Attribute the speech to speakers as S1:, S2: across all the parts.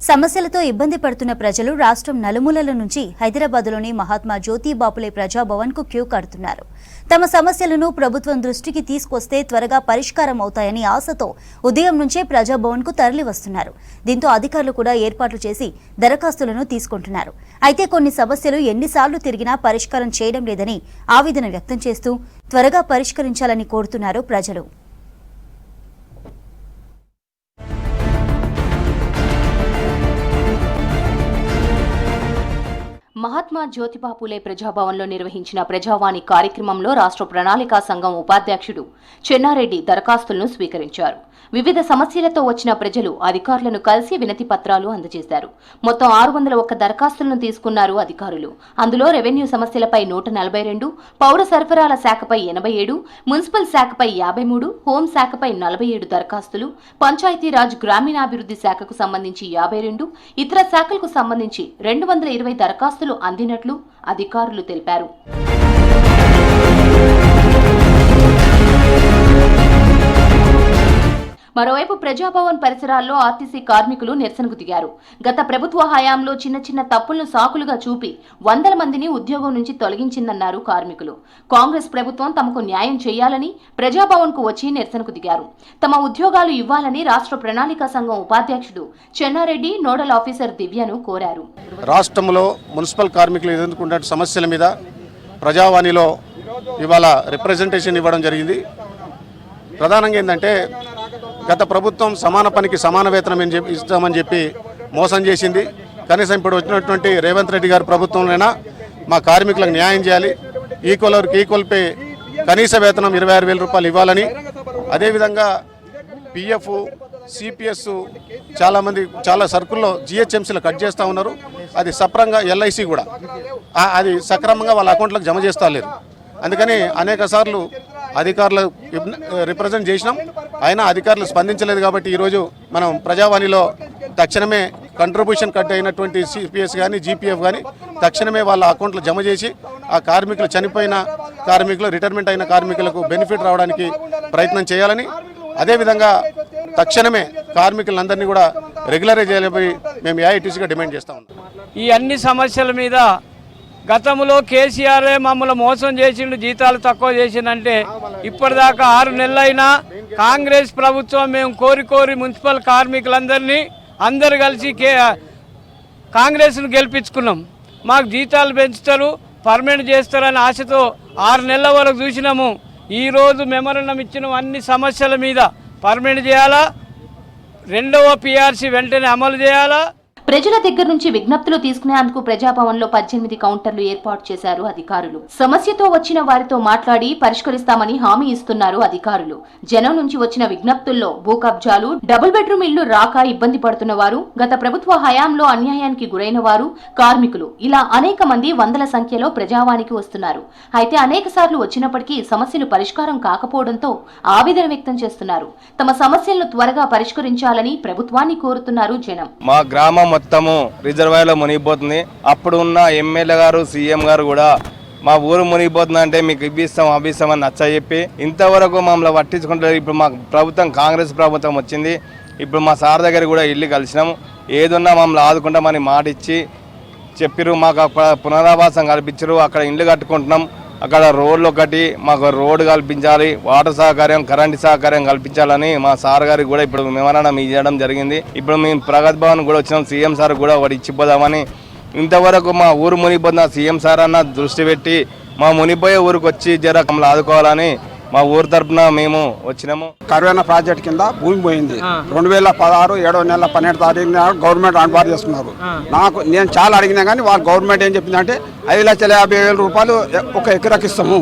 S1: సమస్యలతో ఇబ్బంది పడుతున్న ప్రజలు రాష్ట్రం నలుమూలల నుంచి హైదరాబాద్లోని మహాత్మా జ్యోతి బాపులే ప్రజాభవన్కు క్యూ కడుతున్నారు. తమ సమస్యలను ప్రభుత్వం దృష్టికి తీసుకొస్తే త్వరగా పరిష్కారం అవుతాయని ఆశతో ఉదయం నుంచే ప్రజాభవన్కు తరలి వస్తున్నారు. దీంతో అధికారులు కూడా ఏర్పాట్లు చేసి దరఖాస్తులను తీసుకుంటున్నారు. అయితే కొన్ని సమస్యలు ఎన్నిసార్లు తిరిగినా పరిష్కారం చేయడం లేదని ఆవేదన వ్యక్తం చేస్తూ త్వరగా పరిష్కరించాలని కోరుతున్నారు ప్రజలు.
S2: మహాత్మా జ్యోతిబా పూలే ప్రజాభవన్లో నిర్వహించిన ప్రజావాణి కార్యక్రమంలో రాష్ట్ర ప్రణాళికా సంఘం ఉపాధ్యక్షుడు చెన్నారెడ్డి దరఖాస్తులను స్వీకరించారు. వివిధ సమస్యలతో వచ్చిన ప్రజలు అధికారులను కలిసి వినతి పత్రాలు అందజేశారు. మొత్తం 601 దరఖాస్తులను తీసుకున్నారు అధికారులు. అందులో రెవెన్యూ సమస్యలపై 142, పౌర సరఫరాల శాఖపై 87, మున్సిపల్ శాఖపై 53, హోం శాఖపై 47 దరఖాస్తులు, పంచాయతీరాజ్ గ్రామీణాభివృద్ధి శాఖకు సంబంధించి 52, ఇతర శాఖలకు సంబంధించి 220 దరఖాస్తులు అందినట్లు అధికారులు తెలిపారు. మరోవైపు ప్రజాభవన్ పరిసరాల్లో ఆర్టీసీ కార్మికులు నిరసనకు దిగారు. గత ప్రభుత్వ హయాంలో చిన్న చిన్న తప్పులను సాకులుగా చూపి 100 మందిని ఉద్యోగం నుంచి తొలగించిందన్నారు కార్మికులు. కాంగ్రెస్ ప్రభుత్వం తమకు న్యాయం చేయాలని ప్రజాభవన్కు వచ్చి నిరసనకు దిగారు. తమ ఉద్యోగాలు ఇవ్వాలని రాష్ట్ర ప్రణాళికా సంఘం ఉపాధ్యక్షుడు చెన్నారెడ్డి నోడల్ ఆఫీసర్ దివ్యను కోరారు.
S3: రాష్ట్రంలో మున్సిపల్ కార్మికులు ఎదుర్కొంటున్న సమస్యల మీద ప్రజావాణిలో ఇవాళ రిప్రజెంటేషన్ ఇవ్వడం జరిగింది. ప్రధానంగా ఏంటంటే గత ప్రభుత్వం సమాన పనికి సమాన వేతనం ఇస్తామని చెప్పి మోసం చేసింది. కనీసం ఇప్పుడు వచ్చినటువంటి రేవంత్ రెడ్డి గారి ప్రభుత్వంలోనైనా మా కార్మికులకు న్యాయం చేయాలి. ఈక్వల్ పే కనీస వేతనం 26,000 రూపాయలు ఇవ్వాలని, అదేవిధంగా పిఎఫ్ సిపిఎస్ చాలా సర్కుల్లో జిహెచ్ఎంసీలు కట్ చేస్తూ ఉన్నారు. అది సక్రమంగా ఎల్ఐసి కూడా అది సక్రమంగా వాళ్ళ అకౌంట్లకు జమ చేస్తూ లేరు. అందుకని అనేక సార్లు అధికారులు రిప్రజెంట్ చేసినాం, అయినా అధికారులు స్పందించలేదు. కాబట్టి ఈరోజు మనం ప్రజావాణిలో తక్షణమే కంట్రిబ్యూషన్ కట్ అయినటువంటి సిపిఎస్ కానీ జీపీఎఫ్ కానీ తక్షణమే వాళ్ళ అకౌంట్లో జమ చేసి ఆ కార్మికులు చనిపోయిన కార్మికులు రిటైర్మెంట్ అయిన కార్మికులకు బెనిఫిట్ రావడానికి ప్రయత్నం చేయాలని, అదేవిధంగా తక్షణమే కార్మికులందరినీ కూడా రెగ్యులరైజ్ చేయాలని మేము ఏఐటీసీగా డిమాండ్ చేస్తా ఉన్నాం.
S4: ఈ అన్ని సమస్యల మీద గతంలో కేసీఆరే మమ్మల్ని మోసం చేసిండు, జీతాలు తక్కువ చేసిందంటే ఇప్పటిదాకా 6 నెలలైనా కాంగ్రెస్ ప్రభుత్వం మేము కోరి మున్సిపల్ కార్మికులందరినీ అందరు కలిసి కాంగ్రెస్ను గెలిపించుకున్నాం. మాకు జీతాలు పెంచుతారు, పర్మనెంట్ చేస్తారని ఆశతో 6 నెలల వరకు చూసినాము. ఈరోజు మెమోరండం ఇచ్చిన అన్ని సమస్యల మీద పర్మనెంట్ చేయాలా, 2వ పిఆర్సీ వెంటనే అమలు చేయాలా.
S2: ప్రజల దగ్గర నుంచి విజ్ఞప్తులు తీసుకునేందుకు ప్రజాభవన్లో 18 కౌంటర్లు ఏర్పాటు చేశారు అధికారులు. సమస్యతో వచ్చిన వారితో మాట్లాడి పరిష్కరిస్తామని హామీ ఇస్తున్నారు అధికారులు. జనం నుంచి వచ్చిన విజ్ఞప్తుల్లో భూ కబ్జాలు, డబుల్ బెడ్రూమ్ ఇళ్లు రాక ఇబ్బంది పడుతున్న వారు, గత ప్రభుత్వ హయాంలో అన్యాయానికి గురైన వారు, కార్మికులు ఇలా అనేక మంది వందల సంఖ్యలో ప్రజావానికి వస్తున్నారు. అయితే అనేక సార్లు వచ్చినప్పటికీ సమస్యలు పరిష్కారం కాకపోవడంతో ఆవేదన వ్యక్తం చేస్తున్నారు. తమ సమస్యలను త్వరగా పరిష్కరించాలని ప్రభుత్వాన్ని కోరుతున్నారు జనం.
S5: మా గ్రామం మొత్తము రిజర్వాయర్లో మునిగిపోతుంది. అప్పుడు ఉన్న ఎమ్మెల్యే గారు, సీఎం గారు కూడా మా ఊరు మునిగిపోతుంది అంటే మీకు ఇవ్విస్తామని నచ్చజెప్పి ఇంతవరకు మమ్మల్ని పట్టించుకుంటారు. ఇప్పుడు మా ప్రభుత్వం కాంగ్రెస్ ప్రభుత్వం వచ్చింది. ఇప్పుడు మా సార్ దగ్గర కూడా ఇల్లు కలిసినాము. ఏదున్నా మమ్మల్ని ఆదుకుంటామని మాట ఇచ్చి చెప్పిరు. మాకు పునరావాసం కల్పించరు. అక్కడ ఇల్లు కట్టుకుంటున్నాం. అక్కడ రోడ్లు ఒకటి మాకు రోడ్డు కల్పించాలి, వాటర్ సహకార్యం, కరెంటు సహకార్యం కల్పించాలని మా సార్ గారికి కూడా ఇప్పుడు మెమోరాండం ఇవ్వడం జరిగింది. ఇప్పుడు మేము ప్రగతి భవన్ కూడా వచ్చినాం. సీఎం సార్ కూడా ఒకటి ఇచ్చిపోదామని. ఇంతవరకు మా ఊరు మునిగిపోతున్న సీఎం సార్ అన్న దృష్టి పెట్టి మా మునిపోయే ఊరికి వచ్చి జర మమ్మల్ని ఆదుకోవాలని మా ఊరు తరఫున మేము వచ్చినాము.
S6: కరోనా ప్రాజెక్ట్ కింద భూమి పోయింది. 2016 7వ నెల 12వ తారీఖున గవర్నమెంట్ అన్బార్ చేసుకున్నారు. నేను చాలా అడిగినా కానీ వాళ్ళ గవర్నమెంట్ ఏం చెప్పిందంటే 5,50,000 రూపాయలు ఒక ఎకరాకి ఇస్తాము,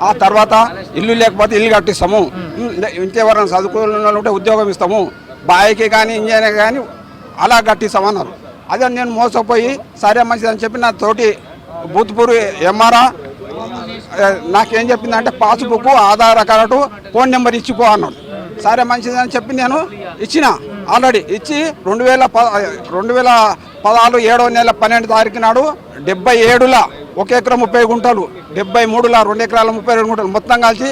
S6: ఆ తర్వాత ఇల్లు లేకపోతే ఇల్లు కట్టిస్తాము, ఇంకెవరైనా చదువుకున్న ఉంటే ఉద్యోగం ఇస్తాము, బాయికి కానీ ఇంజనీర్ కానీ అలా కట్టిస్తామన్నారు. అదే నేను మోసపోయి సరే మంచిదని చెప్పి నా తోటి బూత్పూర్ ఎంఆర్ఆ నాకేం చెప్పిందంటే passbook, Aadhaar card, phone number ఇచ్చిపో అన్నాడు. సరే మంచిదని చెప్పి నేను ఇచ్చిన. ఆల్రెడీ ఇచ్చి 2014 7వ నెల 12వ తారీఖు నాడు 77ల 1 ఎకరం 30 గుంటలు, 73ల 2 ఎకరాల 32 గుంటలు, మొత్తం కలిసి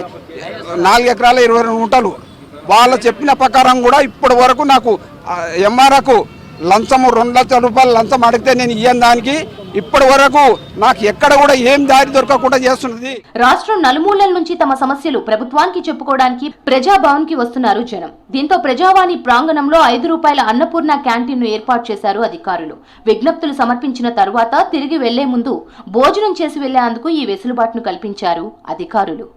S6: 4 ఎకరాల 22 గుంటలు వాళ్ళు చెప్పిన ప్రకారం కూడా ఇప్పటి వరకు నాకు ఎంఆర్ఆకు లంచము 2 లక్షల రూపాయలు లంచం అడిగితే నేను ఇయ్యని దానికి ఇప్పటి వరకు నాకు ఎక్కడ కూడా ఏం దారి దొరకకుండా చేస్తున్నది.
S2: రాష్ట్రం నలుమూలల నుంచి తమ సమస్యలు ప్రభుత్వానికి చెప్పుకోవడానికి ప్రజాభవన్ కి వస్తున్నారు జనం. దీంతో ప్రజావాణి ప్రాంగణంలో 5 రూపాయల అన్నపూర్ణ క్యాంటీన్ ను ఏర్పాటు చేశారు అధికారులు. విజ్ఞప్తులు సమర్పించిన తరువాత తిరిగి వెళ్లే ముందు భోజనం చేసి వెళ్లేందుకు ఈ వెసులుబాటును కల్పించారు అధికారులు.